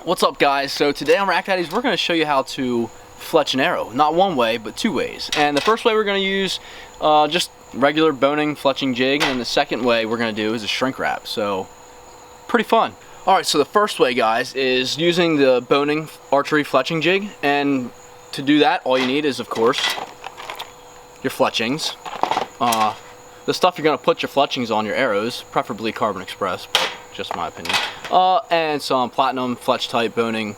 What's up, guys? So today on Rack Daddies we're going to show you how to fletch an arrow. Not one way, but two ways. And the first way we're going to use just regular boning fletching jig, and the second way we're going to do is a shrink wrap. So pretty fun. Alright, so the first way, guys, is using the Bohning archery fletching jig, and to do that all you need is, of course, your fletchings. The stuff you're going to put your fletchings on your arrows, preferably Carbon Express, but just my opinion. And some platinum Fletch type Bohning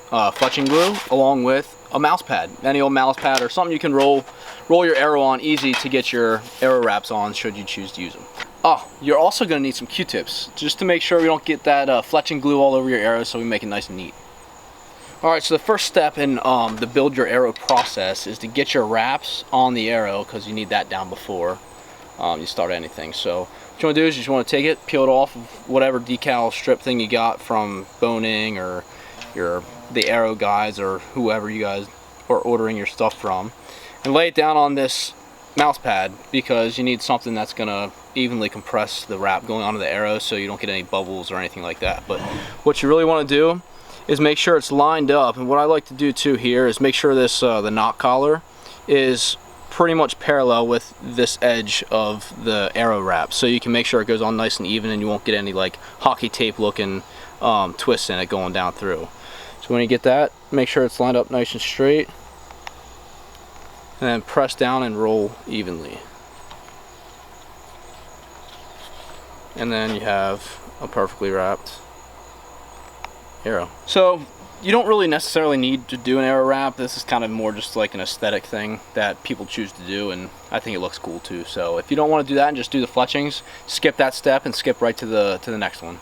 fletching glue, along with a mouse pad. Any old mouse pad or something you can roll your arrow on easy to get your arrow wraps on should you choose to use them. Oh, you're also going to need some Q-tips just to make sure we don't get that fletching glue all over your arrow, so we make it nice and neat. Alright, so the first step in the build your arrow process is to get your wraps on the arrow, because you need that down before you start anything. So what you want to do is you just want to take it, peel it off of whatever decal strip thing you got from Bohning or the arrow guys or whoever you guys are ordering your stuff from, and lay it down on this mouse pad, because you need something that's going to evenly compress the wrap going onto the arrow so you don't get any bubbles or anything like that. But what you really want to do is make sure it's lined up, and what I like to do too here is make sure this the knock collar is pretty much parallel with this edge of the arrow wrap, so you can make sure it goes on nice and even and you won't get any like hockey tape looking twists in it going down through. So when you get that, make sure it's lined up nice and straight, and then press down and roll evenly, and then you have a perfectly wrapped arrow. So you don't really necessarily need to do an arrow wrap. This is kind of more just like an aesthetic thing that people choose to do, and I think it looks cool too. So if you don't want to do that and just do the fletchings, skip that step and skip right to the next one.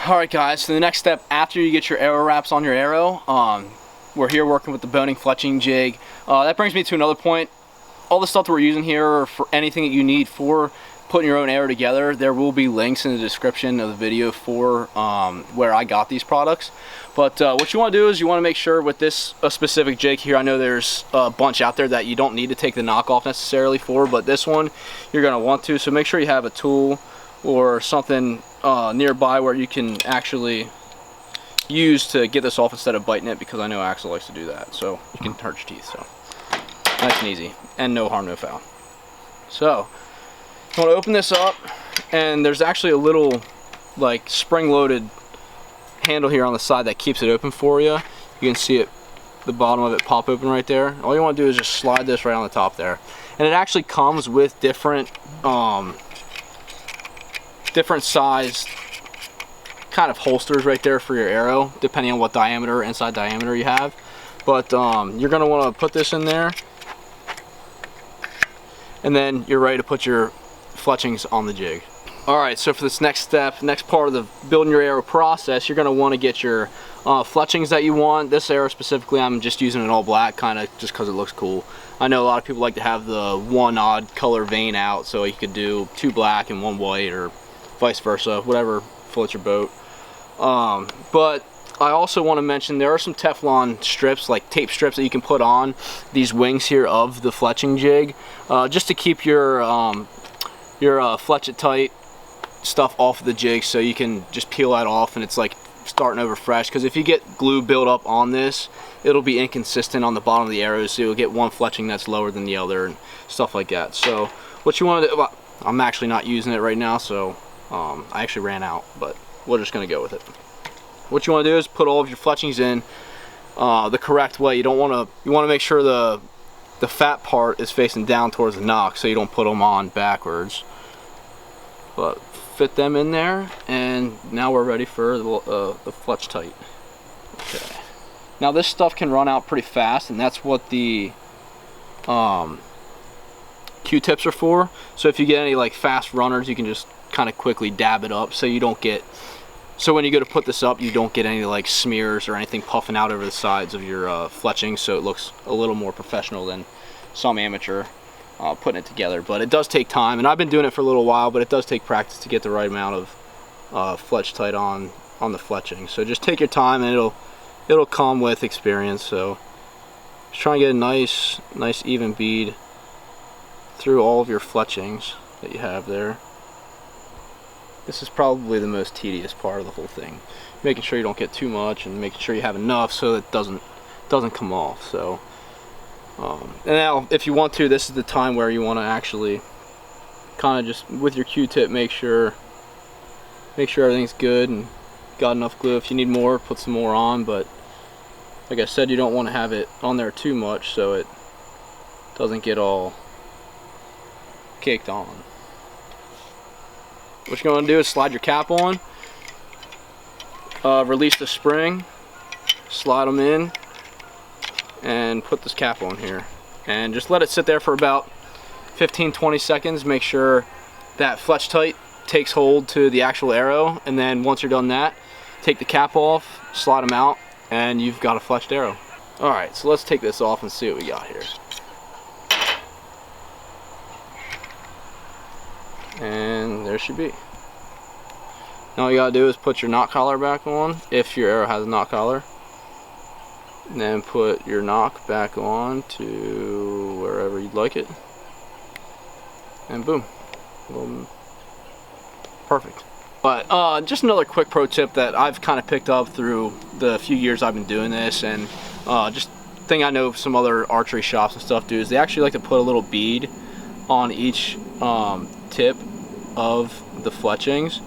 Alright guys, so the next step after you get your arrow wraps on your arrow, we're here working with the Bohning fletching jig. That brings me to another point. All the stuff that we're using here, or for anything that you need for putting your own arrow together, there will be links in the description of the video for where I got these products. But what you want to do is you want to make sure with this specific jig here, I know there's a bunch out there that you don't need to take the knock off necessarily for, but this one you're going to want to. So make sure you have a tool or something nearby where you can actually use to get this off instead of biting it, because I know Axel likes to do that, so you can hurt your teeth. So nice and easy, and no harm, no foul. So you want to open this up, and there's actually a little like spring-loaded handle here on the side that keeps it open for you. You can see it, the bottom of it pop open right there. All you want to do is just slide this right on the top there, and it actually comes with different sized kind of holsters right there for your arrow, depending on what diameter, inside diameter you have. But you're going to want to put this in there, and then you're ready to put your fletchings on the jig. Alright, so for this next step, next part of the building your arrow process, you're going to want to get your fletchings that you want. This arrow specifically, I'm just using it all black, kind of just because it looks cool. I know a lot of people like to have the one odd color vein out, so you could do two black and one white, or vice versa, whatever floats your boat. But I also want to mention there are some Teflon strips, like tape strips, that you can put on these wings here of the fletching jig, just to keep your Fletch It Tight stuff off of the jig, so you can just peel that off and it's like starting over fresh. Because if you get glue built up on this, it'll be inconsistent on the bottom of the arrows, so you'll get one fletching that's lower than the other and stuff like that. So what you want to do, well, I'm actually not using it right now, so I actually ran out, but we're just going to go with it. What you want to do is put all of your fletchings in the correct way. You want to make sure the fat part is facing down towards the knock, so you don't put them on backwards. But fit them in there, and now we're ready for the Fletch Tight. Okay. Now this stuff can run out pretty fast, and that's what the Q-tips are for. So if you get any like fast runners, you can just kind of quickly dab it up, so you don't get, so when you go to put this up, you don't get any like smears or anything puffing out over the sides of your fletching, so it looks a little more professional than some amateur putting it together. But it does take time, and I've been doing it for a little while, but it does take practice to get the right amount of Fletch Tight on the fletching. So just take your time, and it'll come with experience. So just try and get a nice even bead through all of your fletchings that you have there. This is probably the most tedious part of the whole thing. making sure you don't get too much and making sure you have enough so it doesn't come off. So and now if you want to, this is the time where you want to actually kind of just with your Q-tip make sure everything's good and got enough glue. If you need more, put some more on, but like I said, you don't want to have it on there too much so it doesn't get all caked on. What you're going to do is slide your cap on, release the spring, slide them in, and put this cap on here. And just let it sit there for about 15-20 seconds. Make sure that Fletch tight takes hold to the actual arrow, and then once you're done that, take the cap off, slide them out, and you've got a fletched arrow. Alright, so let's take this off and see what we got here. And there should be. Now all you gotta do is put your knock collar back on, if your arrow has a knock collar. And then put your knock back on to wherever you'd like it. And boom. Boom. Perfect. But just another quick pro tip that I've kind of picked up through the few years I've been doing this, and just thing I know some other archery shops and stuff do, is they actually like to put a little bead on each tip of the fletchings,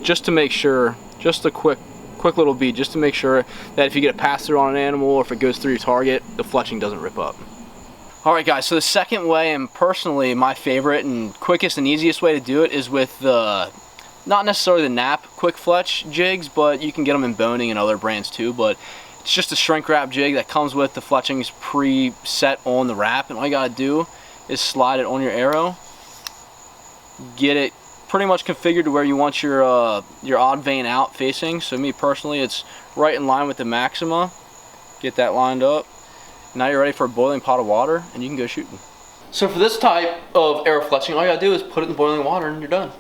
just to make sure, just a quick little bead, just to make sure that if you get a pass through on an animal or if it goes through your target, the fletching doesn't rip up. Alright guys, so the second way, and personally my favorite and quickest and easiest way to do it, is with the, not necessarily the nap quick fletch jigs, but you can get them in Bohning and other brands too, but it's just a shrink wrap jig that comes with the fletchings pre-set on the wrap, and all you gotta do is slide it on your arrow, get it pretty much configured to where you want your odd vein out facing. So me personally, it's right in line with the maxima. Get that lined up. Now you're ready for a boiling pot of water and you can go shooting. So for this type of arrow fletching, all you gotta do is put it in boiling water and you're done.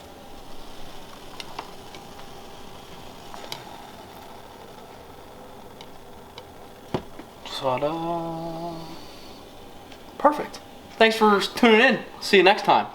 Ta-da! Perfect. Thanks for tuning in. See you next time.